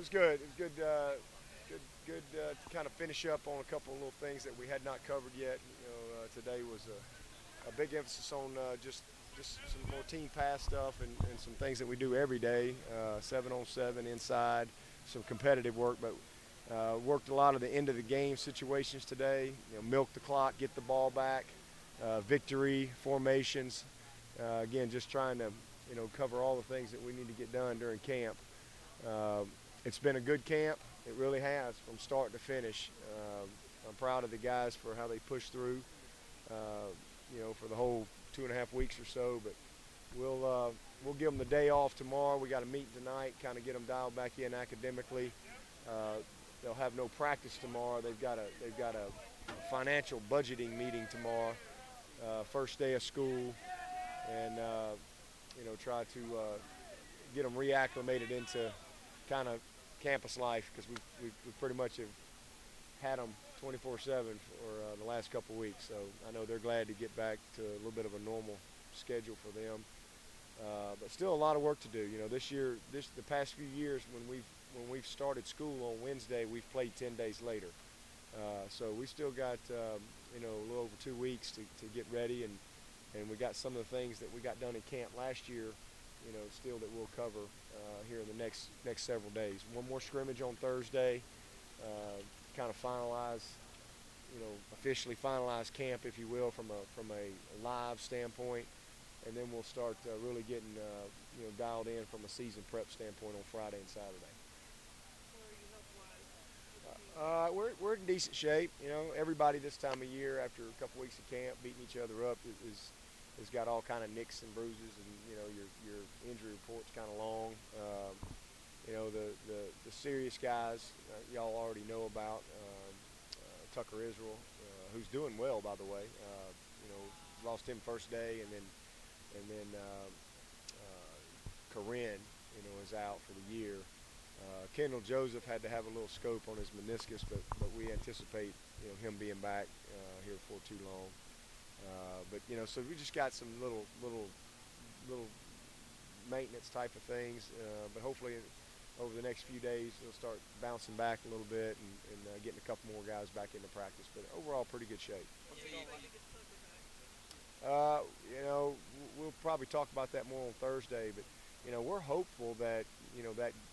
was good. It was good. Good to kind of finish up on a couple of little things that we had not covered yet. Today was a big emphasis on just some more team pass stuff and some things that we do every day. 7-on-7 inside, some competitive work, but worked a lot of the end of the game situations today. Milk the clock, get the ball back, victory formations. Again, just trying to cover all the things that we need to get done during camp. It's been a good camp. It really has, from start to finish. I'm proud of the guys for how they pushed through, for the whole 2.5 weeks or so. But we'll give them the day off tomorrow. We got a meeting tonight, kind of get them dialed back in academically. They'll have no practice tomorrow. They've got a financial budgeting meeting tomorrow, first day of school, and try to get them reacclimated into kind of campus life, because we pretty much have had them 24/7 for the last couple of weeks. So I know they're glad to get back to a little bit of a normal schedule for them. But still a lot of work to do. This year, the past few years, when we've started school on Wednesday, we've played 10 days later. So we still got a little over 2 weeks to get ready, and we got some of the things that we got done in camp last year, still that we'll cover here in the next several days. One more scrimmage on Thursday, kind of finalize, officially finalize camp, if you will, from a live standpoint, and then we'll start really getting dialed in from a season prep standpoint on Friday and Saturday. We're in decent shape. Everybody this time of year, after a couple weeks of camp, beating each other up, has got all kind of nicks and bruises, and your injury report's kind of long. The serious guys, y'all already know about. Tucker Israel, who's doing well, by the way. Lost him first day, and then Corinne, is out for the year. Kendall Joseph had to have a little scope on his meniscus, but we anticipate him being back here before too long. So we just got some little maintenance type of things, but hopefully over the next few days we'll start bouncing back a little bit and getting a couple more guys back into practice. But overall, pretty good shape. We'll probably talk about that more on Thursday, but we're hopeful that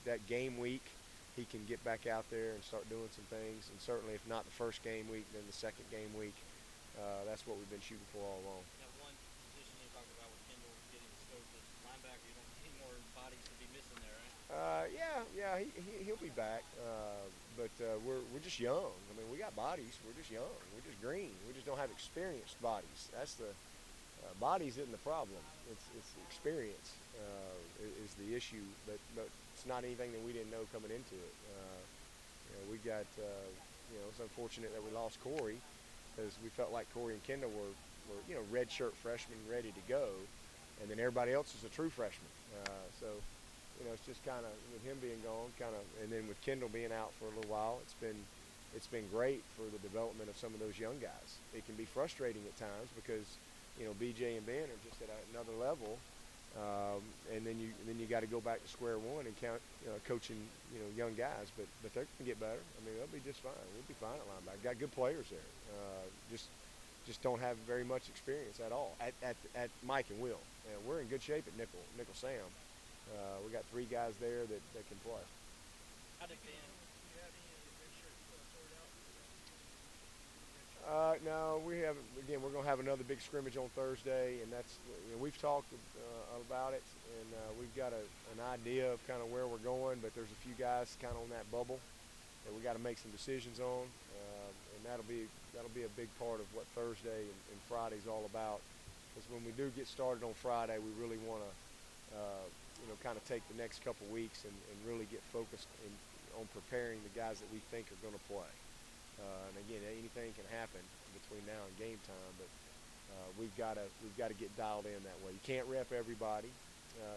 that game week he can get back out there and start doing some things, and certainly if not the first game week, then the second game week. That's what we've been shooting for all along. That one position you talked about with Kendall getting scoped at linebacker, you don't need more bodies to be missing there, right? Yeah, he'll be back, but we're just young. I mean, we got bodies. We're just young. We're just green. We just don't have experienced bodies. That's the bodies isn't the problem. It's experience is the issue. But it's not anything that we didn't know coming into it. We got it's unfortunate that we lost Corey, because we felt like Corey and Kendall were redshirt freshmen ready to go, and then everybody else is a true freshman. So it's just kind of with him being gone, and then with Kendall being out for a little while, it's been great for the development of some of those young guys. It can be frustrating at times because BJ and Ben are just at another level, and then you got to go back to square one and count coaching young guys, but they're going to get better. I mean, they'll be just fine. We'll be fine at linebacker. Got good players there. Just don't have very much experience at all at Mike and Will. We're in good shape at nickel Sam. We got 3 guys there that can play. How did Ben? No, we haven't. Again, we're going to have another big scrimmage on Thursday, and that's we've talked about it, and we've got an idea of kind of where we're going. But there's a few guys kind of on that bubble that we got to make some decisions on, and that'll be a big part of what Thursday and Friday's all about. Because when we do get started on Friday, we really want to kind of take the next couple weeks and really get focused on preparing the guys that we think are going to play. And again, anything can happen between now and game time, but we've got to get dialed in that way. You can't rep everybody.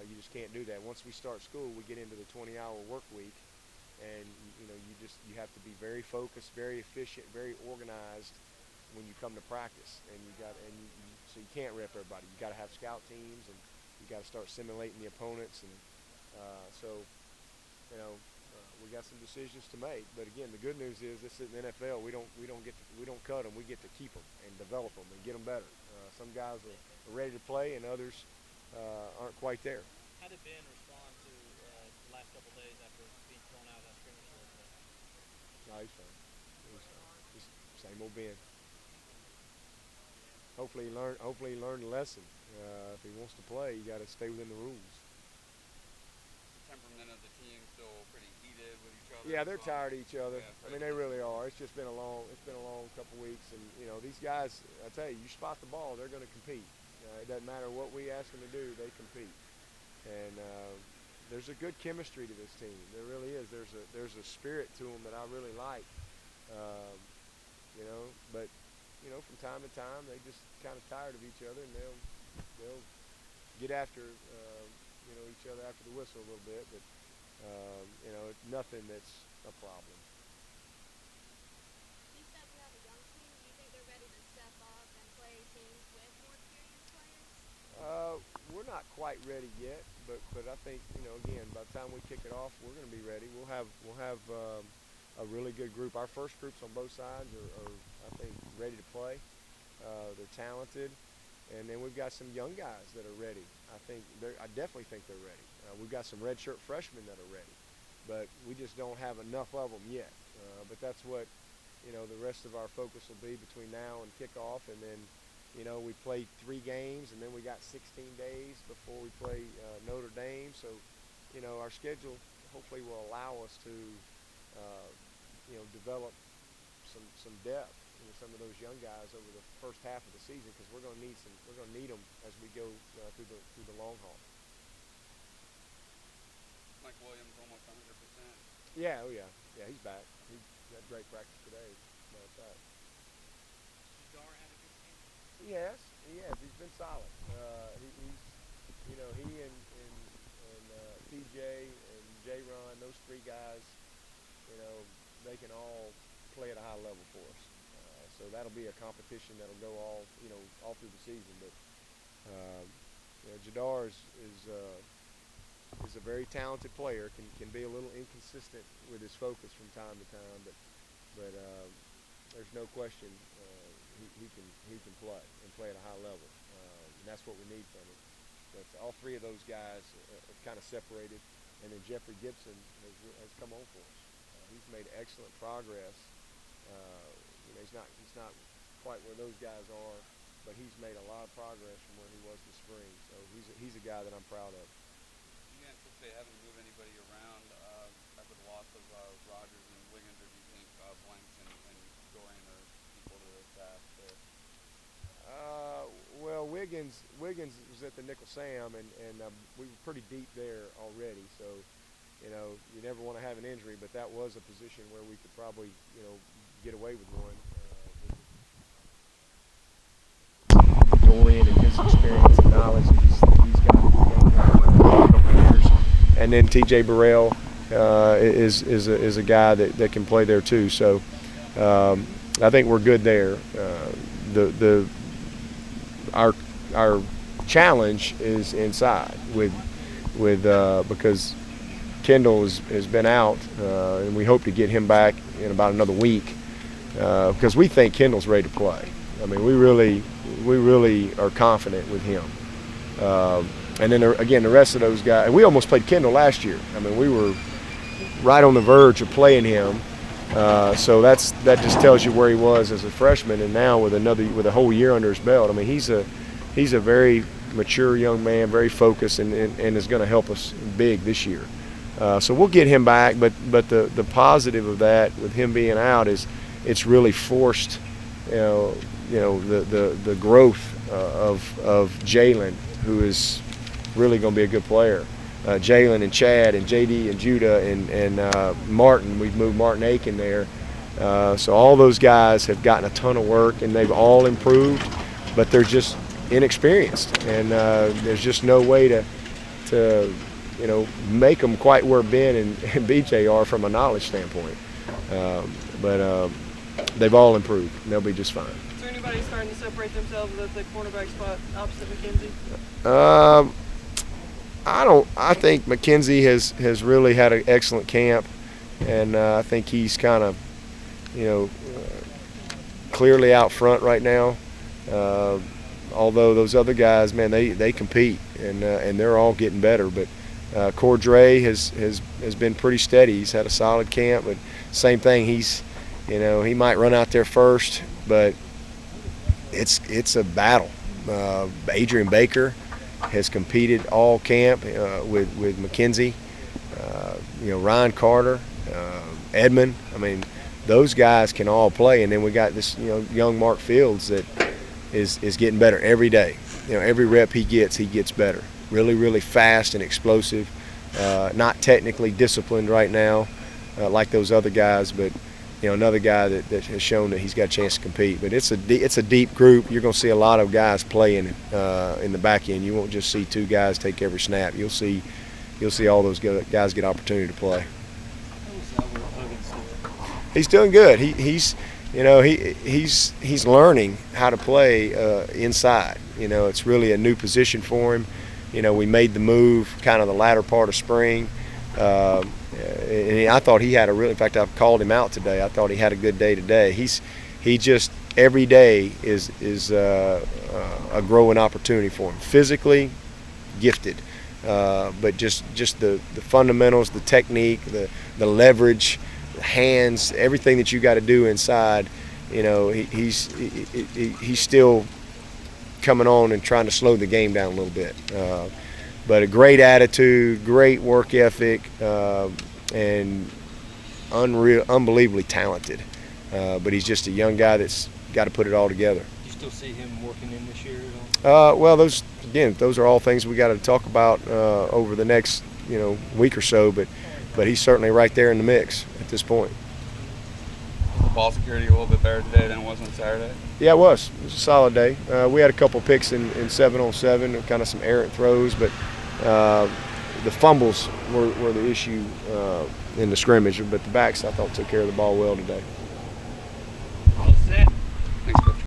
You just can't do that. Once we start school, we get into the 20-hour work week, and you have to be very focused, very efficient, very organized when you come to practice. And so you can't rep everybody. You got to have scout teams, and you got to start simulating the opponents, and we got got some decisions to make. But again, the good news is this is the NFL. We don't cut them. We get to keep them and develop them and get them better. Some guys are ready to play, and others aren't quite there. How did Ben respond to the last couple of days after being thrown out of that scrimmage a little bit? No, he's fine. Just same old Ben. Hopefully he learned the lesson. If he wants to play, you got to stay within the rules. Temperament of the team still pretty heated with each other. Yeah, they're tired of each other. Yeah, I mean, they really are. It's been a long couple weeks, and these guys. I tell you, you spot the ball, they're going to compete. It doesn't matter what we ask them to do, they compete. And there's a good chemistry to this team. There really is. There's a spirit to them that I really like. But from time to time, they just kind of tired of each other, and they'll get after each other after the whistle a little bit. But nothing that's a problem. You said we have a young team. Do you think they're ready to step up and play teams with more experienced players? We're not quite ready yet, but I think again, by the time we kick it off, we're going to be ready. We'll have a really good group. Our first groups on both sides are I think ready to play. They're talented, and then we've got some young guys that are ready. I definitely think they're ready. We've got some redshirt freshmen that are ready, but we just don't have enough of them yet. But that's what the rest of our focus will be between now and kickoff, and then we play 3 games, and then we got 16 days before we play Notre Dame. So our schedule hopefully will allow us to develop some depth in some of those young guys over the first half of the season, because we're going to need them as we go through the long haul. Mike Williams almost 100%. Yeah, he's back. He had great practice today. Matter of fact. Dar had a good game. He has. He's been solid. He and TJ and J-Ron, those 3 guys, they can all play at a high level for us. So that'll be a competition that'll go all through the season. But Jadar is a very talented player. Can be a little inconsistent with his focus from time to time, but there's no question he can play at a high level, and that's what we need from him. But all 3 of those guys are kind of separated, and then Jeffrey Gibson has come on for us. He's made excellent progress. He's not quite where those guys are, but he's made a lot of progress from where he was this spring. So he's a guy that I'm proud of. Do you anticipate having to move anybody around after the loss of Rogers and Wiggins, or do you think Blanks and Dorian are equal to the task there? Well, Wiggins was at the nickel Sam, and we were pretty deep there already. So, you never want to have an injury, but that was a position where we could probably, get away with one. Dorian and his experience and knowledge that he's got a couple years, and then TJ Burrell is a guy that can play there too. So, I think we're good there. Our challenge is inside because Kendall has been out, and we hope to get him back in about another week, because we think Kendall's ready to play. I mean, we really are confident with him. And then again, the rest of those guys. We almost played Kendall last year. I mean, we were right on the verge of playing him. So that just tells you where he was as a freshman, and now with a whole year under his belt. I mean, he's a very mature young man, very focused, and is going to help us big this year. So we'll get him back, but the positive of that with him being out is it's really forced the growth of Jalen, who is really going to be a good player. Jalen and Chad and JD and Judah and Martin. We've moved Martin Aiken there. So all those guys have gotten a ton of work, and they've all improved, but they're just inexperienced, and there's just no way to make them quite where Ben and BJ are from a knowledge standpoint. But they've all improved, and they'll be just fine. Is there anybody starting to separate themselves at the cornerback spot opposite McKenzie? I think McKenzie has really had an excellent camp. and I think he's kind of, clearly out front right now. Although those other guys, man, they compete, and they're all getting better. But Cordray has been pretty steady. He's had a solid camp, but same thing. He might run out there first, but it's a battle. Adrian Baker has competed all camp with McKenzie, Ryan Carter, Edmond. I mean, those guys can all play, and then we got this young Mark Fields that is getting better every day. Every rep he gets better. Really, really fast and explosive. Not technically disciplined right now like those other guys, but another guy that has shown that he's got a chance to compete. But it's a deep group. You're going to see a lot of guys playing in the back end. You won't just see two guys take every snap. You'll see all those guys get opportunity to play. He's doing good. He's learning how to play inside. It's really a new position for him. We made the move kind of the latter part of spring. And I thought he had in fact, I've called him out today. I thought he had a good day today. He just every day is a growing opportunity for him. Physically gifted, but just the fundamentals, the technique, the leverage, the hands, everything that you got to do inside. He's still coming on and trying to slow the game down a little bit. But a great attitude, great work ethic, and unbelievably talented. But he's just a young guy that's got to put it all together. You still see him working in this year at all? Well, those are all things we got to talk about over the next week or so. But he's certainly right there in the mix at this point. Ball security a little bit better today than it was on Saturday? Yeah, it was. It was a solid day. We had a couple picks in 7-on-7, kind of some errant throws, but the fumbles were the issue in the scrimmage. But the backs, I thought, took care of the ball well today.